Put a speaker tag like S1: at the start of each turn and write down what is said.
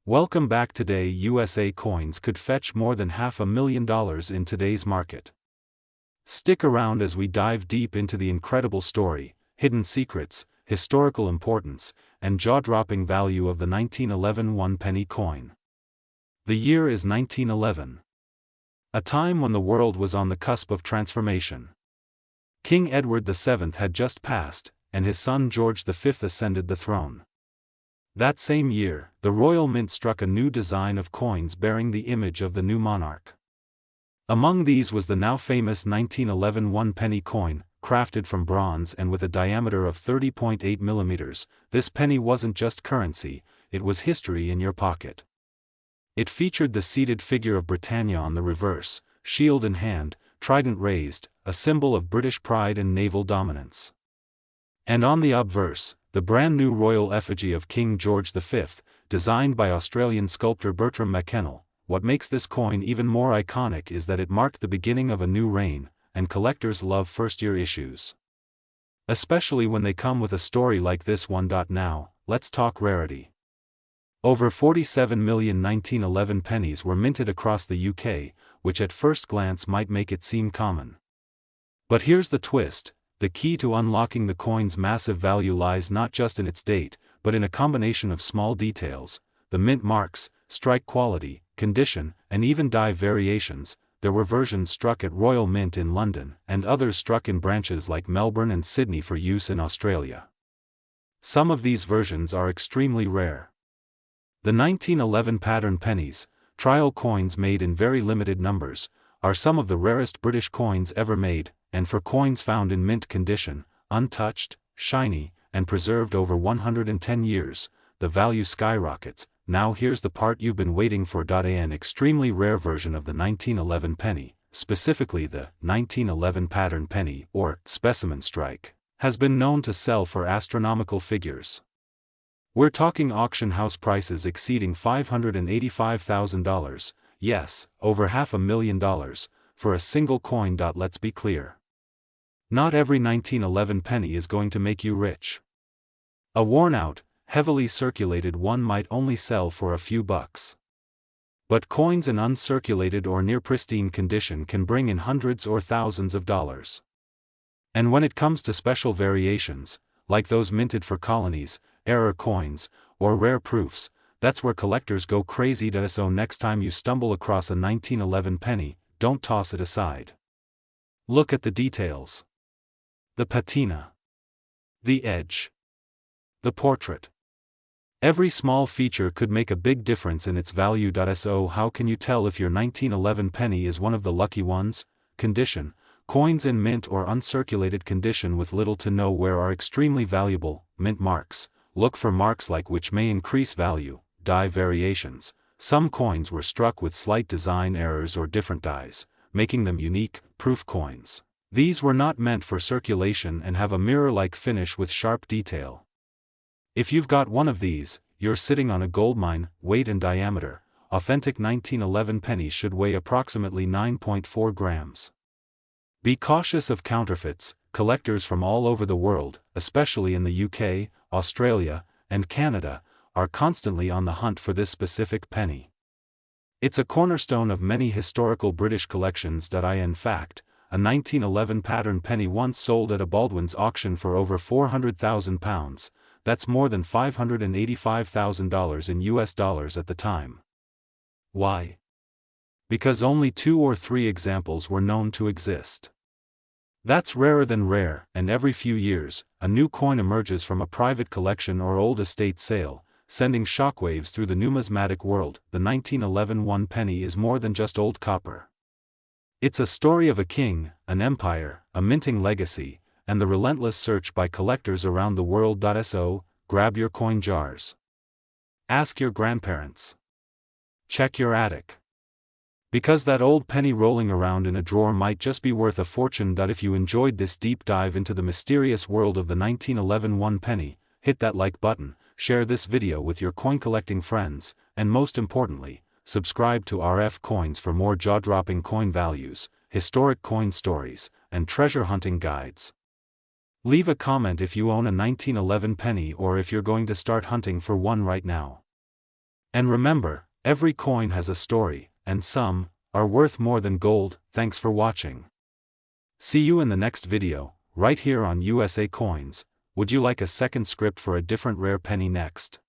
S1: Welcome back. Today USA coins could fetch more than $500,000 in today's market. Stick around as we dive deep into the incredible story, hidden secrets, historical importance, and jaw-dropping value of the 1911 one-penny coin. The year is 1911. A time when the world was on the cusp of transformation. King Edward VII had just passed, and his son George V ascended the throne. That same year, the Royal Mint struck a new design of coins bearing the image of the new monarch. Among these was the now famous 1911 one-penny coin, crafted from bronze and with a diameter of 30.8 millimeters. This penny wasn't just currency, it was history in your pocket. It featured the seated figure of Britannia on the reverse, shield in hand, trident raised, a symbol of British pride and naval dominance. And on the obverse, the brand-new royal effigy of King George V, designed by Australian sculptor Bertram McKennell. What makes this coin even more iconic is that it marked the beginning of a new reign, and collectors love first-year issues. Especially when they come with a story like this one. Now, let's talk rarity. Over 47 million 1911 pennies were minted across the UK, which at first glance might make it seem common. But here's the twist. The key to unlocking the coin's massive value lies not just in its date, but in a combination of small details: the mint marks, strike quality, condition, and even die variations. There were versions struck at Royal Mint in London, and others struck in branches like Melbourne and Sydney for use in Australia. Some of these versions are extremely rare. The 1911 pattern pennies, trial coins made in very limited numbers, are some of the rarest British coins ever made, and for coins found in mint condition, untouched, shiny, and preserved over 110 years, the value skyrockets. Now here's the part you've been waiting for. An extremely rare version of the 1911 penny, specifically the 1911 pattern penny or specimen strike, has been known to sell for astronomical figures. We're talking auction house prices exceeding $585,000, yes, over $500,000, for a single coin. Let's be clear. Not every 1911 penny is going to make you rich. A worn-out, heavily circulated one might only sell for a few bucks. But coins in uncirculated or near pristine condition can bring in hundreds or thousands of dollars. And when it comes to special variations, like those minted for colonies, error coins, or rare proofs, that's where collectors go crazy. So next time you stumble across a 1911 penny, don't toss it aside. Look at the details. The patina. The edge. The portrait. Every small feature could make a big difference in its value. So how can you tell if your 1911 penny is one of the lucky ones? Condition. Coins in mint or uncirculated condition with little to no wear are extremely valuable. Mint marks. Look for marks like which may increase value. Die variations. Some coins were struck with slight design errors or different dies, making them unique. Proof coins. These were not meant for circulation and have a mirror-like finish with sharp detail. If you've got one of these, you're sitting on a goldmine. Weight and diameter. Authentic 1911 pennies should weigh approximately 9.4 grams. Be cautious of counterfeits. Collectors from all over the world, especially in the UK, Australia, and Canada, are constantly on the hunt for this specific penny. It's a cornerstone of many historical British collections. In fact, a 1911 pattern penny once sold at a Baldwin's auction for over £400,000. That's more than $585,000 in US dollars at the time. Why? Because only 2 or 3 examples were known to exist. That's rarer than rare, and every few years, a new coin emerges from a private collection or old estate sale, sending shockwaves through the numismatic world. The 1911 one penny is more than just old copper. It's a story of a king, an empire, a minting legacy, and the relentless search by collectors around the world. So, grab your coin jars. Ask your grandparents. Check your attic. Because that old penny rolling around in a drawer might just be worth a fortune. If you enjoyed this deep dive into the mysterious world of the 1911 one penny, hit that like button, share this video with your coin collecting friends, and most importantly, subscribe to RF Coins for more jaw-dropping coin values, historic coin stories, and treasure hunting guides. Leave a comment if you own a 1911 penny or if you're going to start hunting for one right now. And remember, every coin has a story, and some are worth more than gold. Thanks for watching. See you in the next video, right here on USA Coins. Would you like a second script for a different rare penny next?